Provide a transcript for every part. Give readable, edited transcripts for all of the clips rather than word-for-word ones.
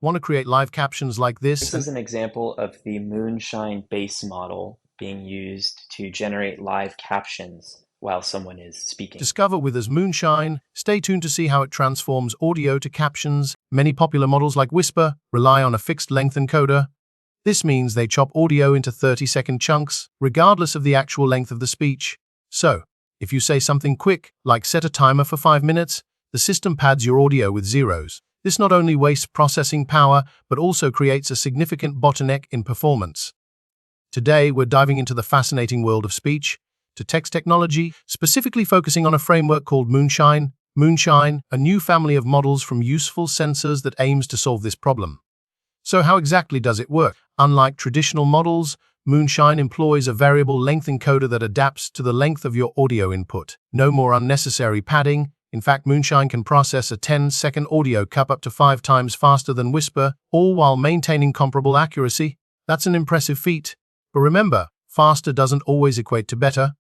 Want to create live captions like this This and is an example of the Moonshine base model being used to generate live captions while someone is speaking. discover with us Moonshine? Stay tuned to see how it transforms audio to captions. Many popular models like Whisper rely on a fixed length encoder. This means they chop audio into 30-second chunks, regardless of the actual length of the speech. So, if you say something quick, like set a timer for 5 minutes, the system pads your audio with zeros. This not only wastes processing power, but also creates a significant bottleneck in performance. Today, we're diving into the fascinating world of speech to text technology, specifically focusing on a framework called Moonshine. Moonshine, a new family of models from useful sensors that aims to solve this problem. So how exactly does it work? Unlike traditional models, Moonshine employs a variable length encoder that adapts to the length of your audio input. No more unnecessary padding. In fact, Moonshine can process a 10-second audio cup up to 5 times faster than Whisper, all while maintaining comparable accuracy. That's an impressive feat. But remember, faster doesn't always equate to better.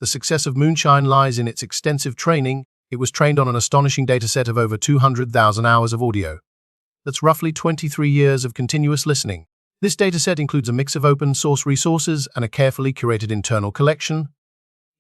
The success of Moonshine lies in its extensive training. It was trained on an astonishing dataset of over 200,000 hours of audio. That's roughly 23 years of continuous listening. This dataset includes a mix of open-source resources and a carefully curated internal collection.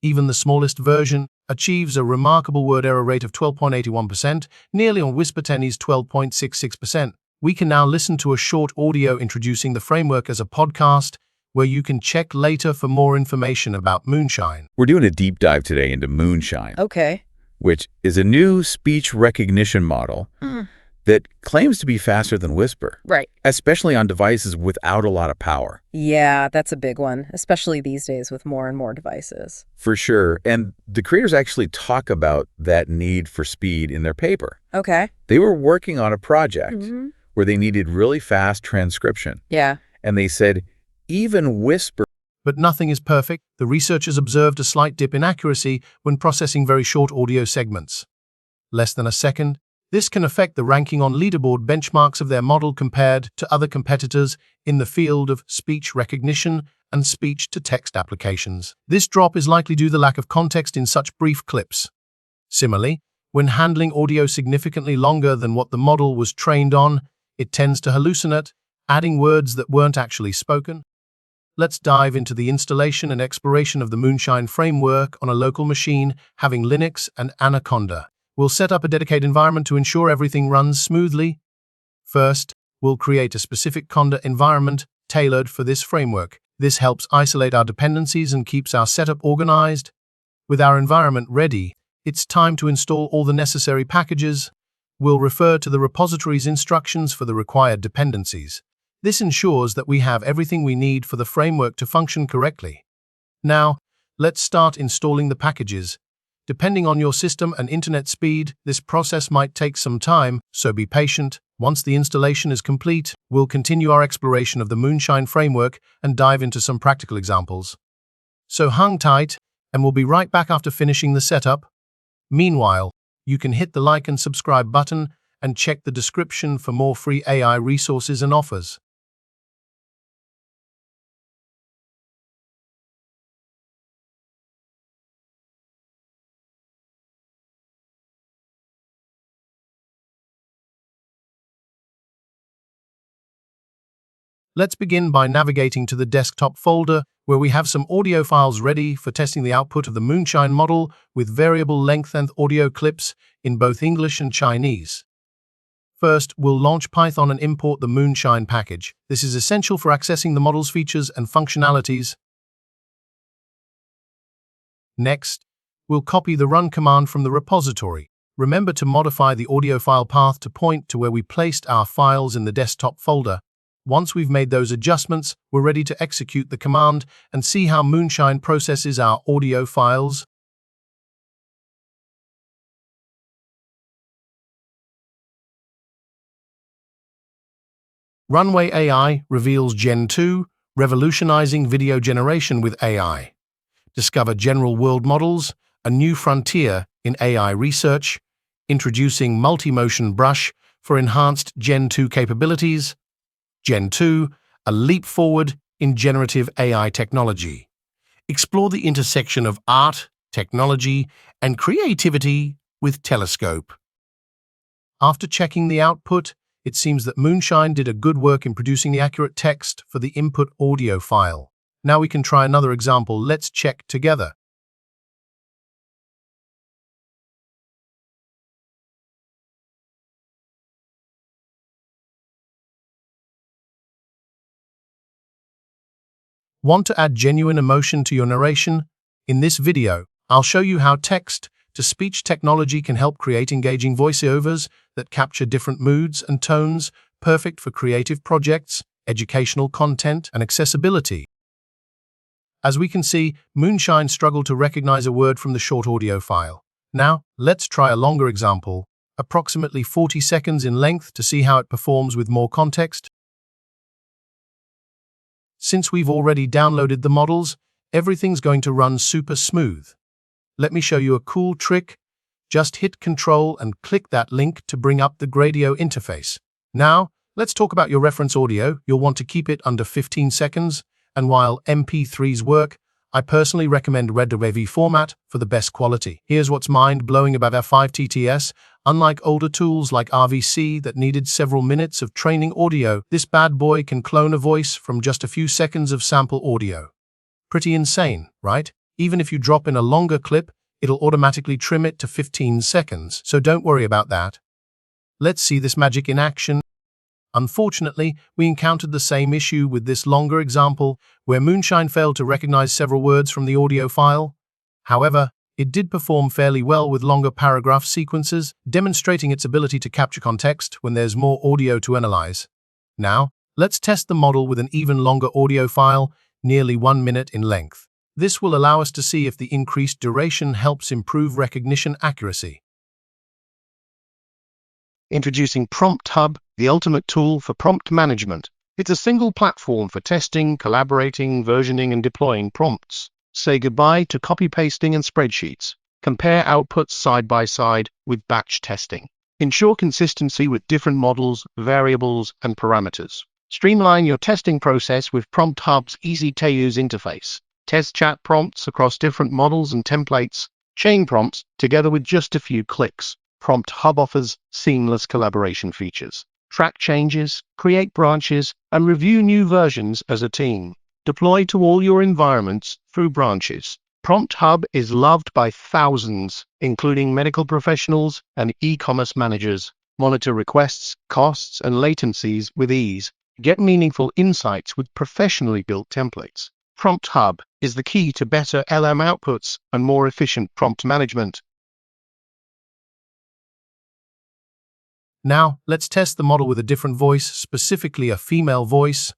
Even the smallest version achieves a remarkable word error rate of 12.81%, nearly on Whisper 10's 12.66%. We can now listen to a short audio introducing the framework as a podcast, where you can check later for more information about Moonshine. We're doing a deep dive today into Moonshine, Okay. which is a new speech recognition model that claims to be faster than Whisper, Right. especially on devices without a lot of power. Yeah, that's a big one, especially these days with more and more devices. For sure. And the creators actually talk about that need for speed in their paper. Okay. They were working on a project Mm-hmm. where they needed really fast transcription. Yeah. And they said, even Whisper. But nothing is perfect. The researchers observed a slight dip in accuracy when processing very short audio segments. Less than a second. This can affect the ranking on leaderboard benchmarks of their model compared to other competitors in the field of speech recognition and speech-to-text applications. This drop is likely due to the lack of context in such brief clips. Similarly, when handling audio significantly longer than what the model was trained on, it tends to hallucinate, adding words that weren't actually spoken. Let's dive into the installation and exploration of the Moonshine framework on a local machine having Linux and Anaconda. We'll set up a dedicated environment to ensure everything runs smoothly. First, we'll create a specific Conda environment tailored for this framework. This helps isolate our dependencies and keeps our setup organized. With our environment ready, it's time to install all the necessary packages. We'll refer to the repository's instructions for the required dependencies. This ensures that we have everything we need for the framework to function correctly. Now, let's start installing the packages. Depending on your system and internet speed, this process might take some time, so be patient. Once the installation is complete, we'll continue our exploration of the Moonshine framework and dive into some practical examples. So hang tight, and we'll be right back after finishing the setup. Meanwhile, you can hit the like and subscribe button and check the description for more free AI resources and offers. Let's begin by navigating to the desktop folder, where we have some audio files ready for testing the output of the Moonshine model with variable length and audio clips in both English and Chinese. First, we'll launch Python and import the Moonshine package. This is essential for accessing the model's features and functionalities. Next, we'll copy the run command from the repository. Remember to modify the audio file path to point to where we placed our files in the desktop folder. Once we've made those adjustments, we're ready to execute the command and see how Moonshine processes our audio files. Runway AI reveals Gen 2, revolutionizing video generation with AI. Discover general world models, a new frontier in AI research, introducing multi-motion brush for enhanced Gen 2 capabilities. Gen 2, a leap forward in generative AI technology. Explore the intersection of art, technology, and creativity with Telescope. After checking the output, It seems that Moonshine did a good work in producing the accurate text for the input audio file. Now we can try another example. Let's check together. Want to add genuine emotion to your narration? In this video, I'll show you how text-to-speech technology can help create engaging voiceovers that capture different moods and tones, perfect for creative projects, educational content, and accessibility. As we can see, Moonshine struggled to recognize a word from the short audio file. Now, let's try a longer example, approximately 40 seconds in length, to see how it performs with more context. Since we've already downloaded the models, everything's going to run super smooth. Let me show you a cool trick. Just hit Control and click that link to bring up the Gradio interface. Now, let's talk about your reference audio. You'll want to keep it under 15 seconds, and while MP3s work, I personally recommend RAW format for the best quality. Here's what's mind-blowing about R5TTS. Unlike older tools like RVC that needed several minutes of training audio, this bad boy can clone a voice from just a few seconds of sample audio. Pretty insane, right? Even if you drop in a longer clip, it'll automatically trim it to 15 seconds, so don't worry about that. Let's see this magic in action. Unfortunately, we encountered the same issue with this longer example, where Moonshine failed to recognize several words from the audio file. However, it did perform fairly well with longer paragraph sequences, demonstrating its ability to capture context when there's more audio to analyze. Now, let's test the model with an even longer audio file, nearly 1 minute in length. This will allow us to see if the increased duration helps improve recognition accuracy. Introducing Prompt Hub, the ultimate tool for prompt management. It's a single platform for testing, collaborating, versioning, and deploying prompts. Say goodbye to copy-pasting and spreadsheets. Compare outputs side by side with batch testing. Ensure consistency with different models, variables, and parameters. Streamline your testing process with Prompt Hub's easy-to-use interface. Test chat prompts across different models and templates. Chain prompts together with just a few clicks. Prompt Hub offers seamless collaboration features. Track changes, create branches, and review new versions as a team. Deploy to all your environments through branches. Prompt Hub is loved by thousands, including medical professionals and e-commerce managers. Monitor requests, costs, and latencies with ease. Get meaningful insights with professionally built templates. Prompt Hub is the key to better LM outputs and more efficient prompt management. Now, let's test the model with a different voice, specifically a female voice.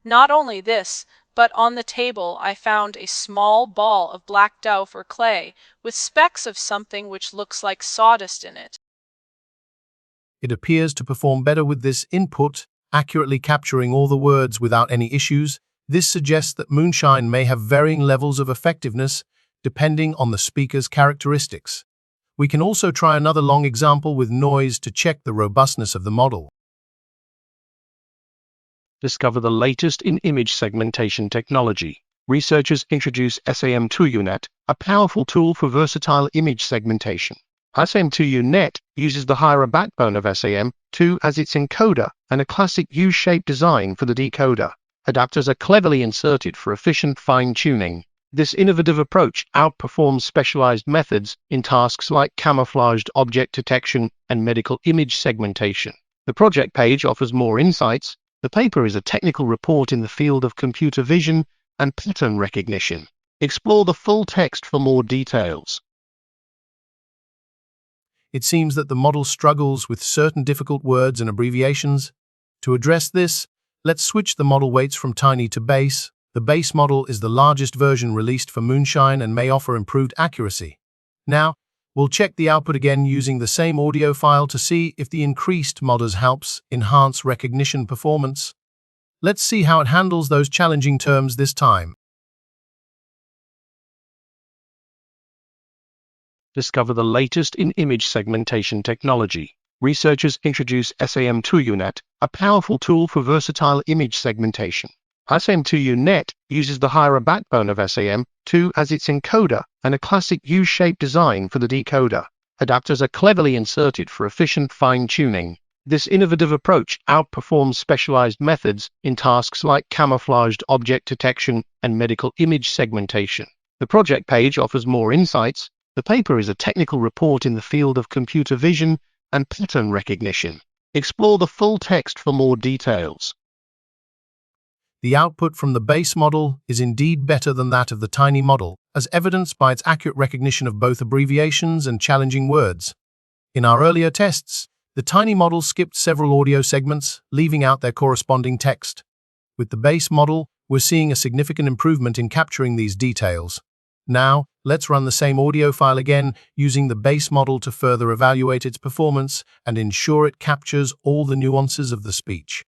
Not only this, but on the table I found a small ball of black dough for clay with specks of something which looks like sawdust in it. It appears to perform better with this input, accurately capturing all the words without any issues. This suggests that Moonshine may have varying levels of effectiveness depending on the speaker's characteristics. We can also try another long example with noise to check the robustness of the model. Discover the latest in image segmentation technology. Researchers introduce SAM2UNet, a powerful tool for versatile image segmentation. SAM2UNet uses the higher backbone of SAM2 as its encoder and a classic U-shaped design for the decoder. Adapters are cleverly inserted for efficient fine-tuning. This innovative approach outperforms specialized methods in tasks like camouflaged object detection and medical image segmentation. The project page offers more insights. The paper is a technical report in the field of computer vision and pattern recognition. Explore the full text for more details. It seems that the model struggles with certain difficult words and abbreviations. To address this, let's switch the model weights from tiny to base. The base model is the largest version released for Moonshine and may offer improved accuracy. Now, we'll check the output again using the same audio file to see if the increased models helps enhance recognition performance. Let's see how it handles those challenging terms this time. Discover the latest in image segmentation technology. Researchers introduce SAM2UNet, a powerful tool for versatile image segmentation. SAM2UNet uses the higher backbone of SAM2 as its encoder and a classic U-shaped design for the decoder. Adapters are cleverly inserted for efficient fine-tuning. This innovative approach outperforms specialized methods in tasks like camouflaged object detection and medical image segmentation. The project page offers more insights. The paper is a technical report in the field of computer vision and pattern recognition. Explore the full text for more details. The output from the base model is indeed better than that of the tiny model, as evidenced by its accurate recognition of both abbreviations and challenging words. In our earlier tests, the tiny model skipped several audio segments, leaving out their corresponding text. With the base model, we're seeing a significant improvement in capturing these details. Now, let's run the same audio file again, using the base model to further evaluate its performance and ensure it captures all the nuances of the speech.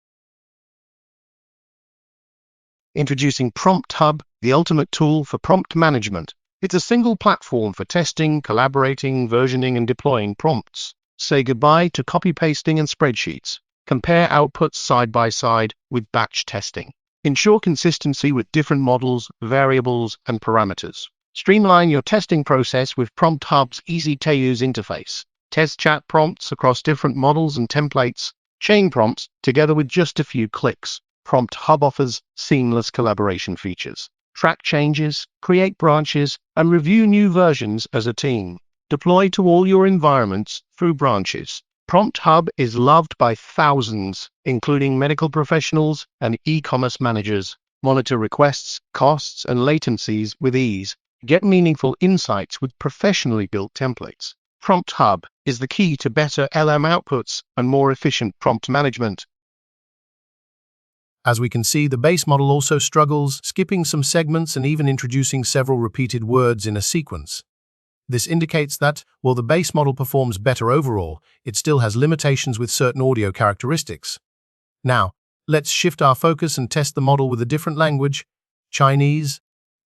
Introducing Prompt Hub, the ultimate tool for prompt management. It's a single platform for testing, collaborating, versioning, and deploying prompts. Say goodbye to copy-pasting and spreadsheets. Compare outputs side by side with batch testing. Ensure consistency with different models, variables, and parameters. Streamline your testing process with Prompt Hub's easy-to-use interface. Test chat prompts across different models and templates. Chain prompts together with just a few clicks. Prompt Hub offers seamless collaboration features. Track changes, create branches, and review new versions as a team. Deploy to all your environments through branches. Prompt Hub is loved by thousands, including medical professionals and e-commerce managers. Monitor requests, costs, and latencies with ease. Get meaningful insights with professionally built templates. Prompt Hub is the key to better LM outputs and more efficient prompt management. As we can see, the base model also struggles, skipping some segments and even introducing several repeated words in a sequence. This indicates that, while the base model performs better overall, it still has limitations with certain audio characteristics. Now, let's shift our focus and test the model with a different language, Chinese.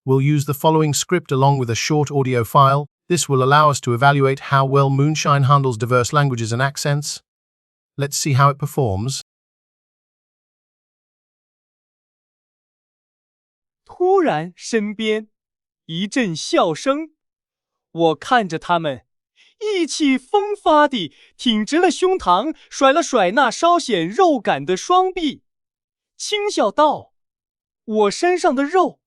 We'll use the following script along with a short audio file. This will allow us to evaluate how well Moonshine handles diverse languages and accents. Let's see how it performs. 突然，身边一阵笑声，我看着他们，意气风发地挺直了胸膛，甩了甩那稍显肉感的双臂，轻笑道：“我身上的肉，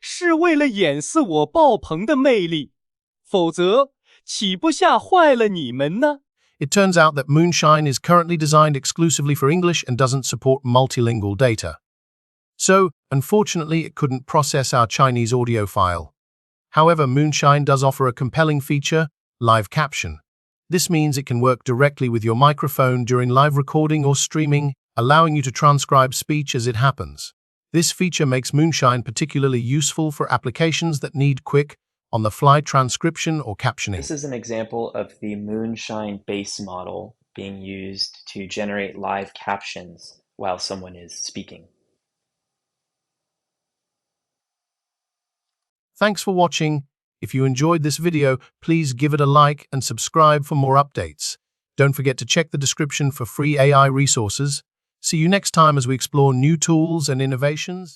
是为了掩饰我爆棚的魅力，否则岂不吓坏了你们呢？” It turns out that Moonshine is currently designed exclusively for English and doesn't support multilingual data. So, unfortunately, it couldn't process our Chinese audio file. However, Moonshine does offer a compelling feature, live caption. This means it can work directly with your microphone during live recording or streaming, allowing you to transcribe speech as it happens. This feature makes Moonshine particularly useful for applications that need quick, on-the-fly transcription or captioning. This is an example of the Moonshine base model being used to generate live captions while someone is speaking. Thanks for watching. If you enjoyed this video, please give it a like and subscribe for more updates. Don't forget to check the description for free AI resources. See you next time as we explore new tools and innovations.